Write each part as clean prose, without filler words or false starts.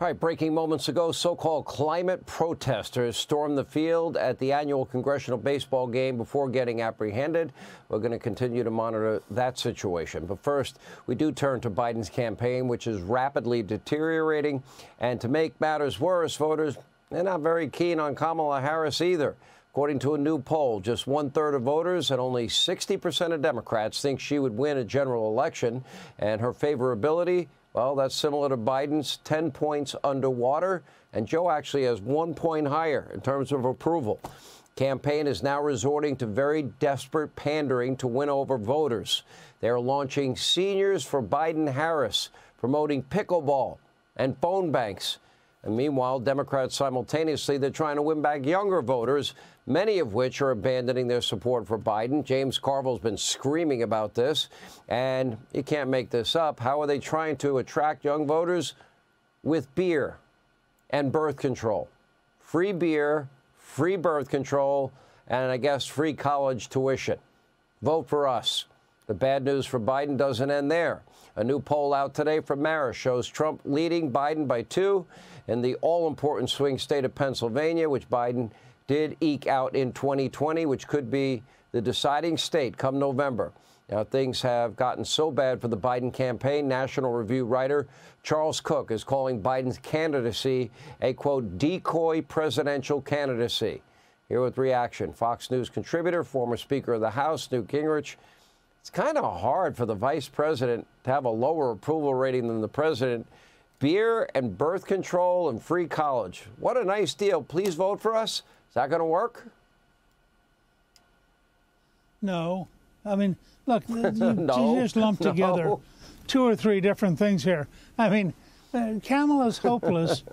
All right, breaking moments ago, so-called climate protesters stormed the field at the annual congressional baseball game before getting apprehended. We're going to continue to monitor that situation. But first, we do turn to Biden's campaign, which is rapidly deteriorating. And to make matters worse, voters, they're not very keen on Kamala Harris either. According to a new poll, just 1/3 of voters and only 60% of Democrats think she would win a general election. And her favorability, well, that's similar to Biden's, 10 points underwater. And Joe actually has 1 point higher in terms of approval. Campaign is now resorting to very desperate pandering to win over voters. They're launching Seniors for Biden-Harris, promoting pickleball and phone banks. And meanwhile, Democrats simultaneously, they're trying to win back younger voters, many of which are abandoning their support for Biden. James Carville's been screaming about this, and you can't make this up. How are they trying to attract young voters? With beer and birth control. Free beer, free birth control, and I guess free college tuition. Vote for us. The bad news for Biden doesn't end there. A new poll out today from Marist shows Trump leading Biden by 2 in the all-important swing state of Pennsylvania, which Biden did eke out in 2020, which could be the deciding state come November. Now, things have gotten so bad for the Biden campaign. National Review writer Charles Cook is calling Biden's candidacy a, quote, decoy presidential candidacy. Here with reaction, Fox News contributor, former Speaker of the House, Newt Gingrich. It's kind of hard for the vice president to have a lower approval rating than the president. Beer and birth control and free college. What a nice deal. Please vote for us. Is that going to work? No. I mean, look, you just lumped together 2 or 3 different things here. I mean, Kamala's hopeless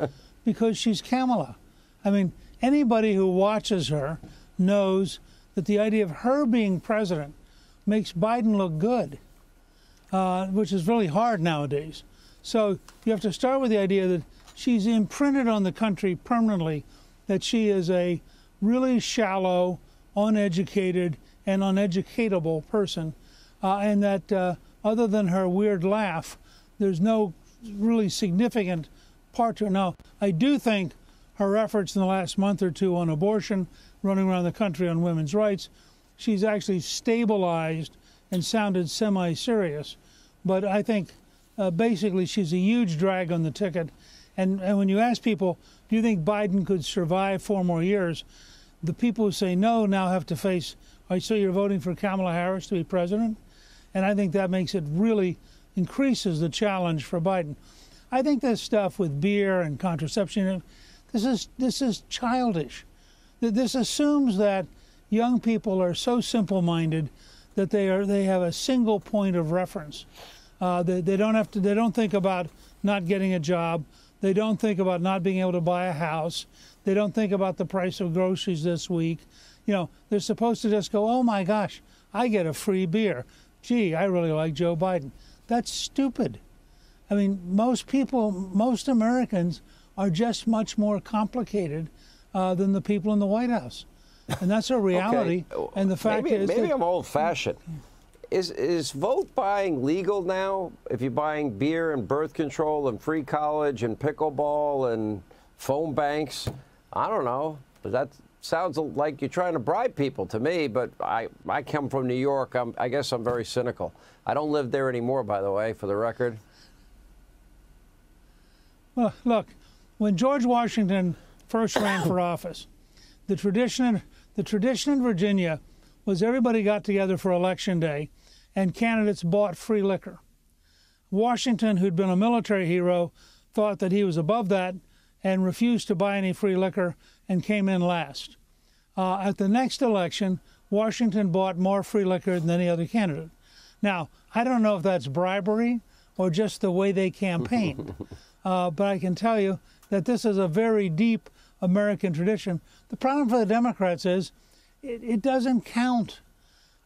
because she's Kamala. I mean, anybody who watches her knows that the idea of her being president makes Biden look good, which is really hard nowadays. So you have to start with the idea that she's imprinted on the country permanently that she is a really shallow, uneducated, and uneducatable person, and that other than her weird laugh, there's no really significant part to her. Now, I do think her efforts in the last month or two on abortion, running around the country on women's rights, she's actually stabilized and sounded semi-serious. But I think basically she's a huge drag on the ticket. And when you ask people, do you think Biden could survive 4 more years? The people who say no now have to face, so you're voting for Kamala Harris to be president? And I think that makes it really increases the challenge for Biden. I think this stuff with beer and contraception, this is childish. This assumes that young people are so simple-minded that they have a single point of reference. They don't think about not getting a job. They don't think about not being able to buy a house. They don't think about the price of groceries this week. You know, they're supposed to just go, oh my gosh, I get a free beer. Gee, I really like Joe Biden. That's stupid. I mean, most people, most Americans are just much more complicated than the people in the White House. And that's a reality. Okay. And the fact is maybe I'm old-fashioned. Is vote buying legal now? If you're buying beer and birth control and free college and pickleball and phone banks, I don't know. But that sounds like you're trying to bribe people to me. But I come from New York. I guess I'm very cynical. I don't live there anymore, by the way, for the record. Well, look, when George Washington first ran for office, the tradition in Virginia was everybody got together for Election Day and candidates bought free liquor. Washington, who'd been a military hero, thought that he was above that and refused to buy any free liquor and came in last. At the next election, Washington bought more free liquor than any other candidate. Now, I don't know if that's bribery or just the way they campaigned, but I can tell you that this is a very deep American tradition. The problem for the Democrats is it doesn't count.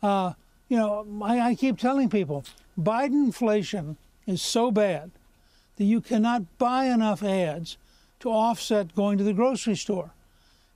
You know, I keep telling people, Biden inflation is so bad that you cannot buy enough ads to offset going to the grocery store.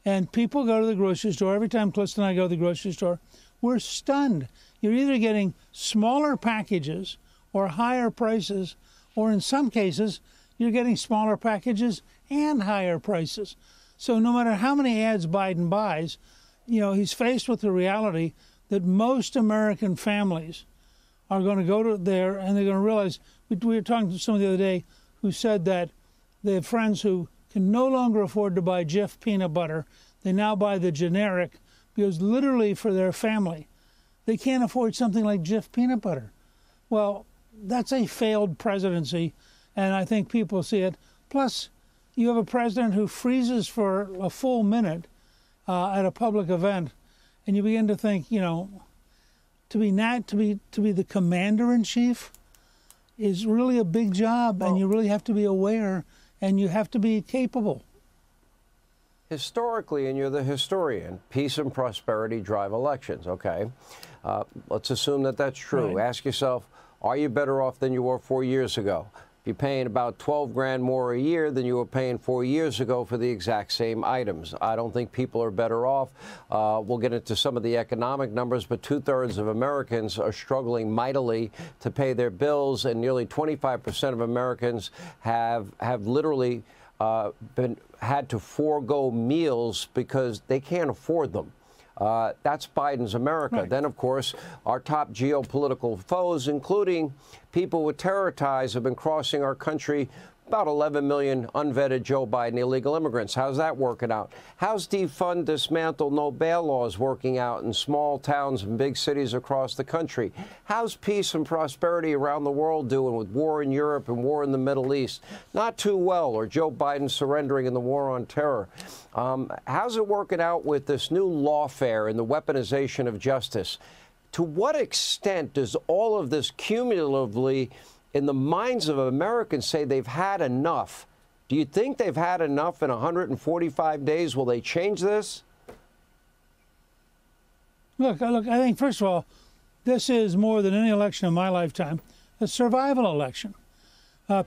And people go to the grocery store. Every time Clifton and I go to the grocery store, we're stunned. You're either getting smaller packages or higher prices, or in some cases, you're getting smaller packages and higher prices. So no matter how many ads Biden buys, he's faced with the reality that most American families are going to go to there and they're going to realize, we were talking to someone the other day who said that they have friends who can no longer afford to buy Jif peanut butter. They now buy the generic because literally for their family, they can't afford something like Jif peanut butter. Well, that's a failed presidency, and I think people see it. Plus, you have a president who freezes for a full minute at a public event, and you begin to think, to be the commander-in-chief is really a big job, and you really have to be aware, and you have to be capable. Historically, and you're the historian, peace and prosperity drive elections, okay? Let's assume that that's true. Right. Ask yourself, are you better off than you were 4 years ago? You're paying about 12 grand more a year than you were paying 4 years ago for the exact same items. I don't think people are better off. We'll get into some of the economic numbers, but 2/3 of Americans are struggling mightily to pay their bills, and nearly 25% of Americans have literally had to forego meals because they can't afford them. That's Biden's America. Right. Then, of course, our top geopolitical foes, including people with terror ties, have been crossing our country. About 11 million unvetted Joe Biden illegal immigrants. How's that working out? How's defund, dismantle, no bail laws working out in small towns and big cities across the country? How's peace and prosperity around the world doing with war in Europe and war in the Middle East? Not too well, or Joe Biden surrendering in the war on terror. How's it working out with this new lawfare and the weaponization of justice? To what extent does all of this cumulatively in the minds of Americans say they've had enough? Do you think they've had enough in 145 days? Will they change this? Look, I think, first of all, this is more than any election in my lifetime, a survival election.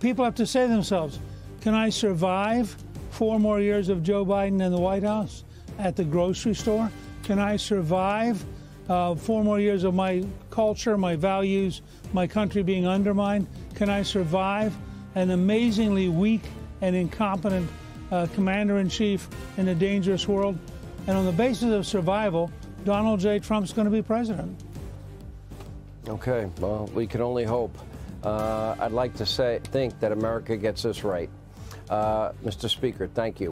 People have to say to themselves, can I survive 4 more years of Joe Biden in the White House, at the grocery store? Can I survive 4 more years of my culture, my values, my country being undermined? Can I survive an amazingly weak and incompetent commander-in-chief in a dangerous world? And on the basis of survival, Donald J. Trump's going to be president. Okay, well, we can only hope. I'd like to think that America gets this right. Mr. Speaker, thank you.